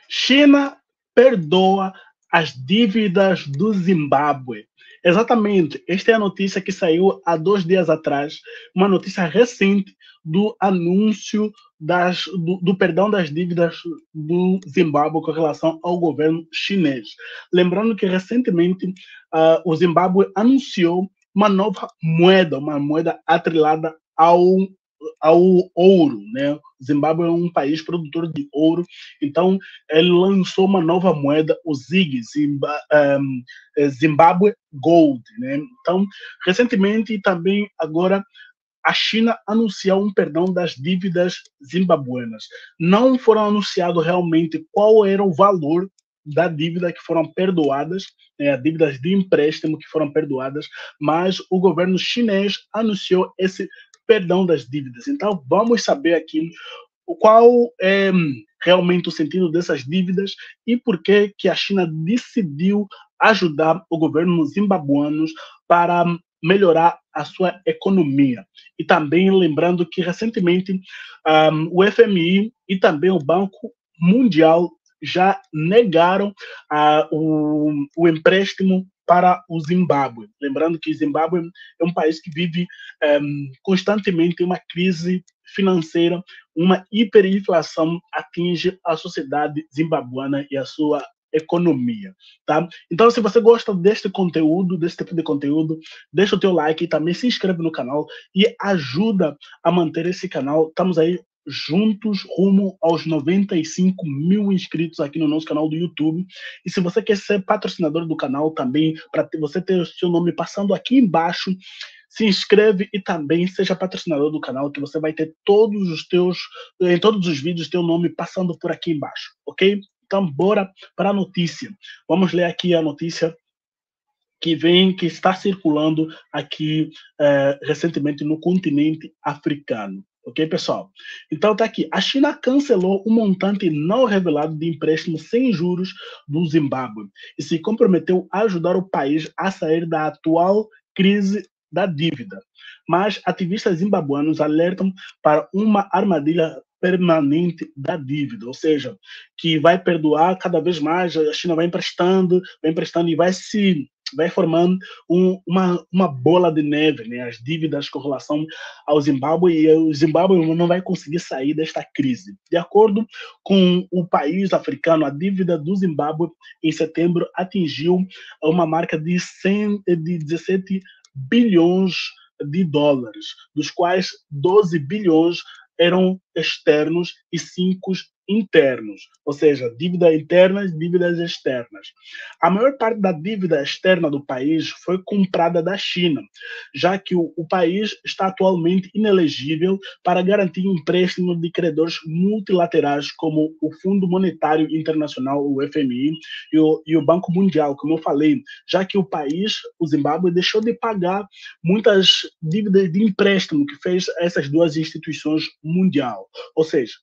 China perdoa as dívidas do Zimbábue. Exatamente, esta é a notícia que saiu há 2 dias atrás, uma notícia recente do anúncio do perdão das dívidas do Zimbábue com relação ao governo chinês. Lembrando que recentemente o Zimbábue anunciou uma moeda atrelada ao ouro, né? O Zimbábue é um país produtor de ouro, então ele lançou uma nova moeda, o ZiG, Zimbabwe Gold, né? Então, recentemente também agora a China anunciou um perdão das dívidas zimbabuenas. Não foram anunciado realmente qual era o valor da dívida que foram perdoadas, né, dívidas de empréstimo que foram perdoadas, mas o governo chinês anunciou esse perdão das dívidas. Então, vamos saber aqui qual é realmente o sentido dessas dívidas e por que a China decidiu ajudar o governo zimbabuano para melhorar a sua economia. E também lembrando que recentemente o FMI e também o Banco Mundial já negaram o empréstimo para o Zimbábue. Lembrando que o Zimbábue é um país que vive constantemente uma crise financeira, uma hiperinflação atinge a sociedade zimbabuana e a sua economia, tá? Então, se você gosta deste conteúdo, desse tipo de conteúdo, deixa o teu like e também se inscreve no canal e ajuda a manter esse canal. Estamos aí juntos rumo aos 95 mil inscritos aqui no nosso canal do YouTube. E se você quer ser patrocinador do canal também, para você ter o seu nome passando aqui embaixo, se inscreve e também seja patrocinador do canal, que você vai ter em todos os vídeos, teu nome passando por aqui embaixo, ok? Então, bora para a notícia. Vamos ler aqui a notícia que está circulando aqui recentemente no continente africano. Ok, pessoal? Então tá aqui. A China cancelou um montante não revelado de empréstimo sem juros do Zimbábue e se comprometeu a ajudar o país a sair da atual crise da dívida. Mas ativistas zimbabuanos alertam para uma armadilha permanente da dívida, ou seja, que vai perdoar cada vez mais, a China vai emprestando e vai formando uma bola de neve, né? As dívidas com relação ao Zimbábue, e o Zimbábue não vai conseguir sair desta crise. De acordo com o país africano, a dívida do Zimbábue em setembro atingiu uma marca de 17 bilhões de dólares, dos quais 12 bilhões eram externos e 5 internos, ou seja, dívida internas, dívidas externas. A maior parte da dívida externa do país foi comprada da China, já que o país está atualmente inelegível para garantir empréstimo de credores multilaterais como o Fundo Monetário Internacional, o FMI, e o Banco Mundial, como eu falei, já que o país, o Zimbábue, deixou de pagar muitas dívidas de empréstimo que fez essas duas instituições mundial. Ou seja,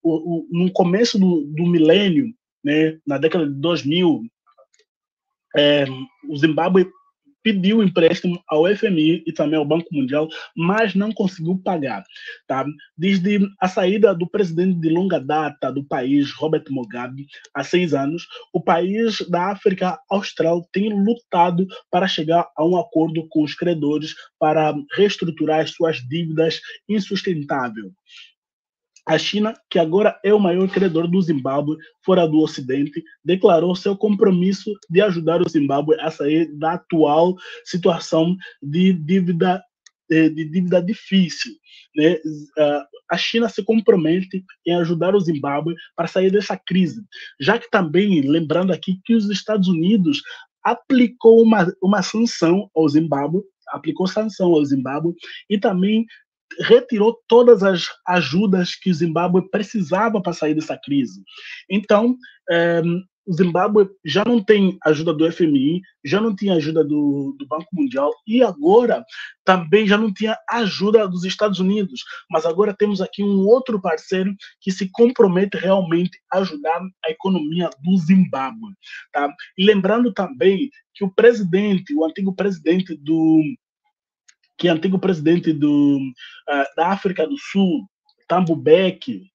no começo do milênio, né, na década de 2000, o Zimbábue pediu empréstimo ao FMI e também ao Banco Mundial, mas não conseguiu pagar. Tá? Desde a saída do presidente de longa data do país, Robert Mugabe, há 6 anos, o país da África Austral tem lutado para chegar a um acordo com os credores para reestruturar as suas dívidas insustentáveis. A China, que agora é o maior credor do Zimbábue fora do Ocidente, declarou seu compromisso de ajudar o Zimbábue a sair da atual situação de dívida difícil. Né? A China se compromete em ajudar o Zimbábue para sair dessa crise, já que também, lembrando aqui que os Estados Unidos aplicou uma sanção ao Zimbábue, e também retirou todas as ajudas que o Zimbábue precisava para sair dessa crise. Então, o Zimbábue já não tem ajuda do FMI, já não tinha ajuda do Banco Mundial e agora também já não tinha ajuda dos Estados Unidos. Mas agora temos aqui um outro parceiro que se compromete realmente a ajudar a economia do Zimbábue. Tá? E lembrando também que o antigo presidente da África do Sul, Thabo Mbeki,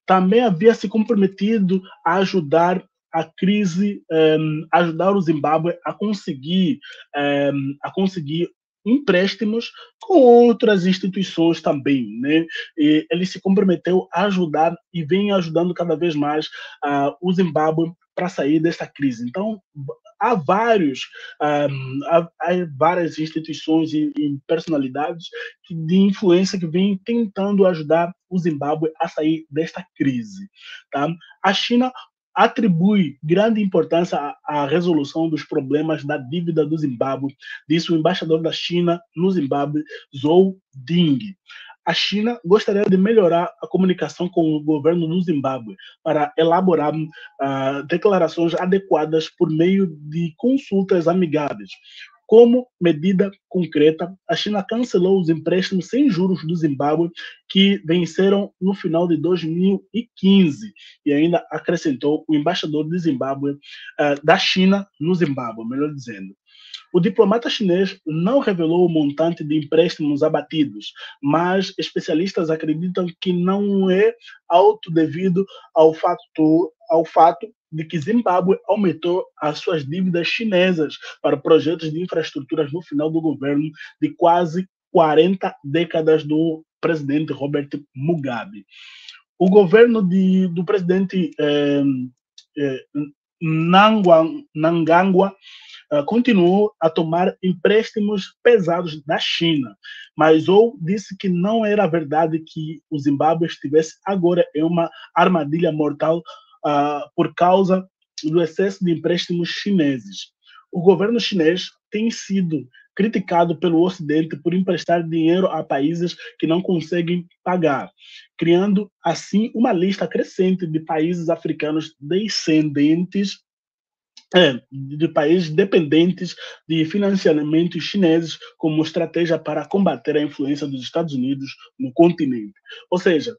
também havia se comprometido a ajudar a crise, ajudar o Zimbábue a conseguir empréstimos com outras instituições também, né? E ele se comprometeu a ajudar e vem ajudando cada vez mais o Zimbábue para sair desta crise. Então, há vários, há várias instituições e personalidades de influência que vêm tentando ajudar o Zimbábue a sair desta crise. Tá? A China atribui grande importância à resolução dos problemas da dívida do Zimbábue, disse o embaixador da China no Zimbábue, Zhou Ding. A China gostaria de melhorar a comunicação com o governo do Zimbábue para elaborar declarações adequadas por meio de consultas amigáveis. Como medida concreta, a China cancelou os empréstimos sem juros do Zimbábue que venceram no final de 2015 e ainda acrescentou o embaixador do Zimbábue, da China no Zimbábue, melhor dizendo. O diplomata chinês não revelou o montante de empréstimos abatidos, mas especialistas acreditam que não é alto devido ao fato de que Zimbábue aumentou as suas dívidas chinesas para projetos de infraestruturas no final do governo de quase 40 décadas do presidente Robert Mugabe. O governo do presidente Mnangagwa continuou a tomar empréstimos pesados da China, mas Ou disse que não era verdade que o Zimbábue estivesse agora em uma armadilha mortal por causa do excesso de empréstimos chineses. O governo chinês tem sido criticado pelo Ocidente por emprestar dinheiro a países que não conseguem pagar, criando assim uma lista crescente de países africanos descendentes de países dependentes de financiamentos chineses como estratégia para combater a influência dos Estados Unidos no continente. Ou seja,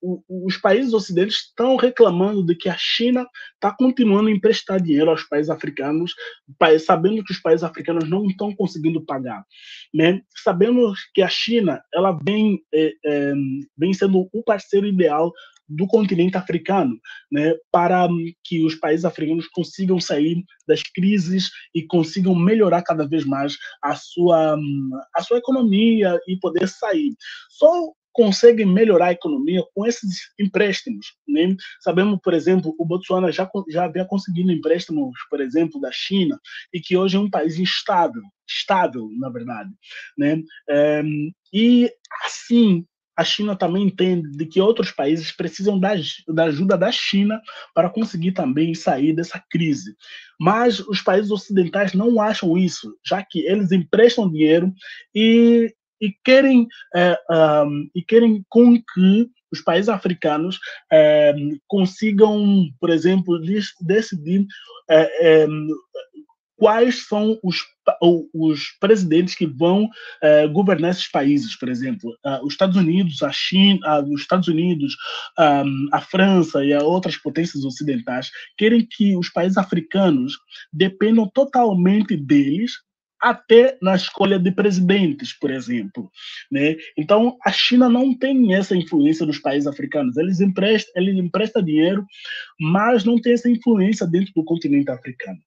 os países ocidentes estão reclamando de que a China está continuando a emprestar dinheiro aos países africanos, sabendo que os países africanos não estão conseguindo pagar. Né? Sabemos que a China ela vem sendo o parceiro ideal do continente africano, né, para que os países africanos consigam sair das crises e consigam melhorar cada vez mais a sua economia e poder sair. Só conseguem melhorar a economia com esses empréstimos. Né? Sabemos, por exemplo, o Botsuana já havia conseguido empréstimos, por exemplo, da China, e que hoje é um país estável, na verdade. Né? E assim, a China também entende de que outros países precisam da ajuda da China para conseguir também sair dessa crise. Mas os países ocidentais não acham isso, já que eles emprestam dinheiro e querem com que os países africanos consigam, por exemplo, decidir quais são os presidentes que vão governar esses países, por exemplo, os Estados Unidos, a China, os Estados Unidos, a França e a outras potências ocidentais querem que os países africanos dependam totalmente deles até na escolha de presidentes, por exemplo. Né? Então, a China não tem essa influência nos países africanos. Eles emprestam dinheiro, mas não tem essa influência dentro do continente africano.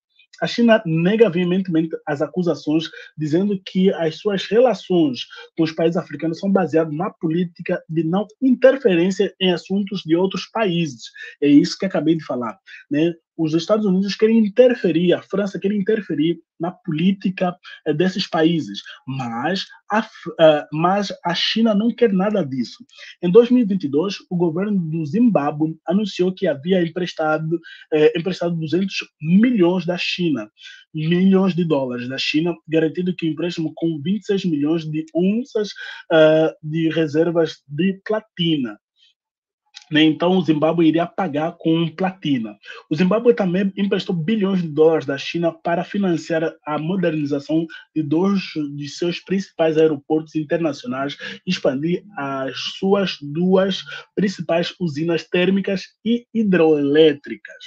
A China nega veementemente as acusações, dizendo que as suas relações com os países africanos são baseadas na política de não interferência em assuntos de outros países. É isso que acabei de falar. Né? Os Estados Unidos querem interferir, a França quer interferir na política desses países, mas a China não quer nada disso. Em 2022, o governo do Zimbábue anunciou que havia emprestado 200 milhões da China, milhões de dólares da China, garantindo que o empréstimo com 26 milhões de onças de reservas de platina. Né? Então, o Zimbábue iria pagar com platina. O Zimbábue também emprestou bilhões de dólares da China para financiar a modernização de dois de seus principais aeroportos internacionais e expandir as suas duas principais usinas térmicas e hidroelétricas.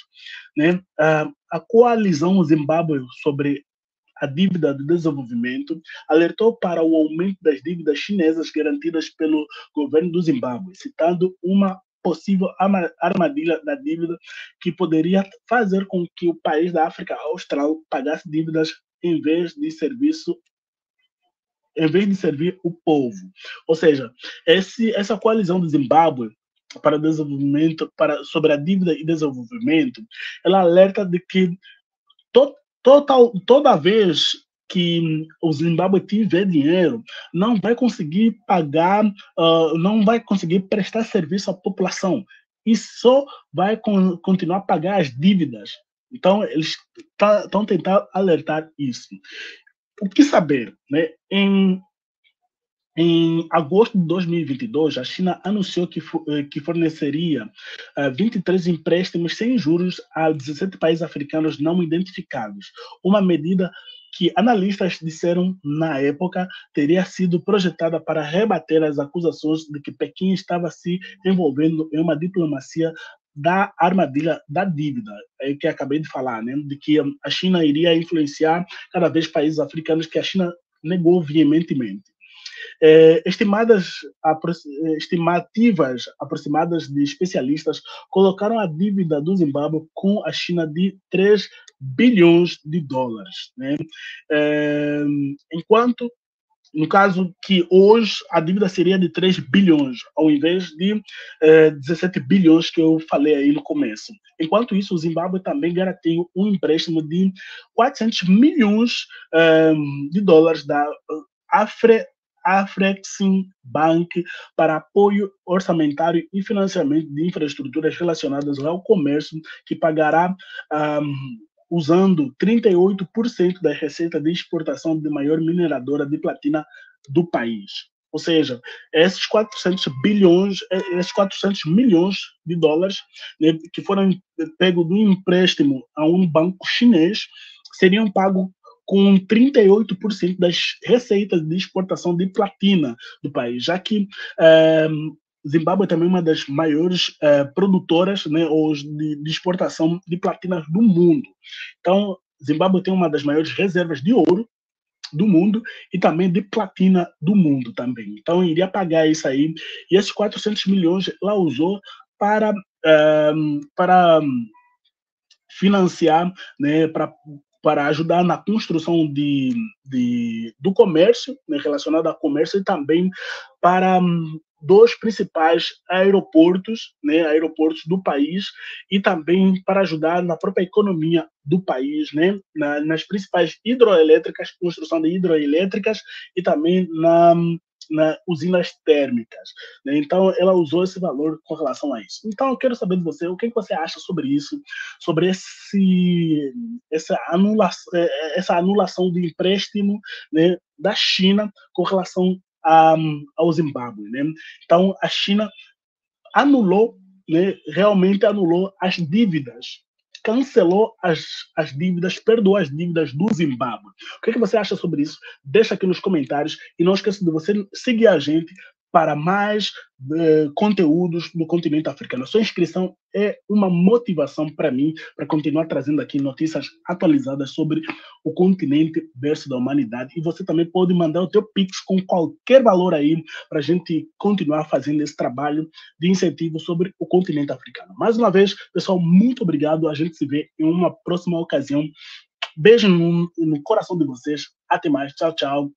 Né? A coalizão Zimbábue sobre a dívida de desenvolvimento, alertou para o aumento das dívidas chinesas garantidas pelo governo do Zimbábue, citando uma possível armadilha da dívida que poderia fazer com que o país da África Austral pagasse dívidas em vez de serviço em vez de servir o povo. Ou seja, essa coalizão do Zimbábue para desenvolvimento, sobre a dívida e desenvolvimento, ela alerta de que toda vez que o Zimbábue tiver dinheiro, não vai conseguir pagar, não vai conseguir prestar serviço à população e só vai continuar a pagar as dívidas. Então, eles estão tentando alertar isso. O que saber? Né? Em agosto de 2022, a China anunciou que forneceria 23 empréstimos sem juros a 17 países africanos não identificados, uma medida que analistas disseram na época teria sido projetada para rebater as acusações de que Pequim estava se envolvendo em uma diplomacia da armadilha da dívida, é o que acabei de falar, né? De que a China iria influenciar cada vez países africanos, que a China negou veementemente. Estimativas aproximadas de especialistas colocaram a dívida do Zimbábue com a China de 3 bilhões de dólares. Né? Enquanto, no caso que hoje a dívida seria de 3 bilhões, ao invés de 17 bilhões que eu falei aí no começo. Enquanto isso, o Zimbábue também garantiu um empréstimo de 400 milhões de dólares da Afrexim Bank para apoio orçamentário e financiamento de infraestruturas relacionadas ao comércio, que pagará usando 38% da receita de exportação de maior mineradora de platina do país. Ou seja, esses 400 milhões de dólares, né, que foram pegos do empréstimo a um banco chinês, seriam pagos com 38% das receitas de exportação de platina do país, já que Zimbábue é também uma das maiores produtoras, né, de exportação de platina do mundo. Então, Zimbábue tem uma das maiores reservas de ouro do mundo e também de platina do mundo também. Então, iria pagar isso aí. E esses 400 milhões ela usou para financiar, né, para ajudar na construção do comércio, né, relacionado ao comércio, e também para dos principais aeroportos, né, aeroportos do país, e também para ajudar na própria economia do país, né, nas principais hidroelétricas, construção de hidroelétricas, e também usinas térmicas. Né? Então, ela usou esse valor com relação a isso. Então, eu quero saber de você, o que você acha sobre isso, sobre essa anulação de empréstimo, né, da China com relação ao Zimbábue. Né? Então, a China anulou, né, realmente anulou as dívidas, cancelou as dívidas, perdoou as dívidas do Zimbábue. O que você acha sobre isso? Deixa aqui nos comentários e não esqueça de você seguir a gente para mais conteúdos do continente africano. A sua inscrição é uma motivação para mim, para continuar trazendo aqui notícias atualizadas sobre o continente versus da humanidade. E você também pode mandar o teu Pix com qualquer valor aí, para a gente continuar fazendo esse trabalho de incentivo sobre o continente africano. Mais uma vez, pessoal, muito obrigado. A gente se vê em uma próxima ocasião. Beijo no coração de vocês. Até mais. Tchau, tchau.